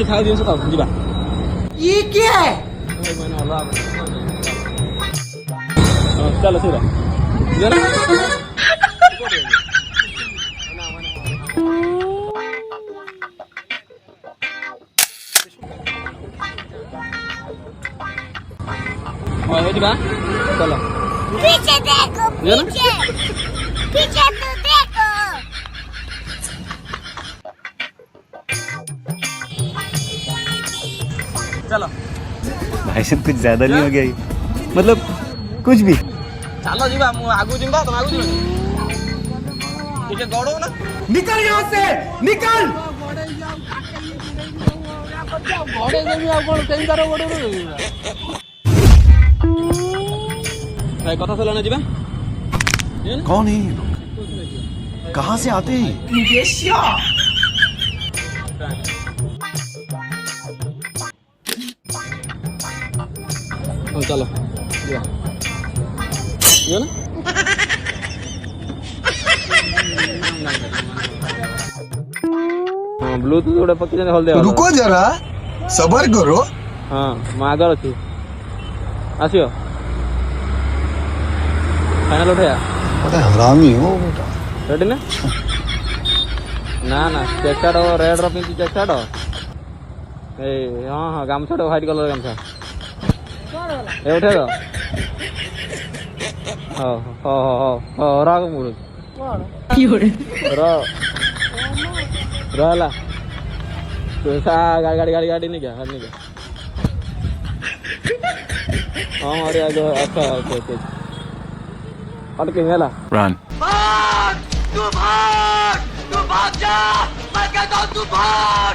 ଅଛି ଖାଇବା ଜିନିଷ ଖାଉ ଯିବା ये क्या है? ଚାଲ ଶୀଘ୍ର ଯିବା ନା ହଁ ଯିବା ଚାଲ पीछे देखो ये ना? पीछे पीछे तो देखो चलो भाई साहब कुछ ज्यादा नहीं हो गया ये? मतलब कुछ भी ଚାଲ ଯିବା ମୁଁ ଆଗକୁ ଯିବା ତମେ ଆଗକୁ ଯିବନି ଟିକେ ଗଡଉ ନା निकल यहाँ से निकल। ଭାଇ କଥା ଶୁଣିଲ ନା ଯିବା कौन है ये लोग कहाँ से आते हैं ହଁ ଚାଲ ଯିବା ଯିବା ନା ହଁ ବ୍ଲୁଟୁଥ ଗୋଟେ ପକେଇଛନ୍ତି ହଳଦିଆ रुको जरा सबर करो ହଁ ମୁଁ ଆଗରେ ଅଛି ଆସିବ ଫାଇନାଲ ଉଠେଇବା बड़ा हरामी हो बेटा ରେଡି ନା ନା ନା ଚେକ୍ ସାର୍ଟ ରେଡ୍ର ପିନ୍ଧି ଚେକ୍ ସାର୍ଟ ଏଇ ହଁ ହଁ ଗାମଛାଟା ହ୍ୱାଇଟ୍ କଲର୍ ଗାମଛା ଏ ଉଠେଇ ଦ ହଉ ହଉ ହଉ ହଉ ରହ ମୁଁ ହେଲା ଗାଡ଼ି ଗାଡ଼ି ଗାଡ଼ି ନେଇକା ଗାଡ଼ି ନେଇକା ହଁ अरे अच्छा ओके ओके अटके ହେଲା रन तू भाग जा मैं कहता हूँ तू भाग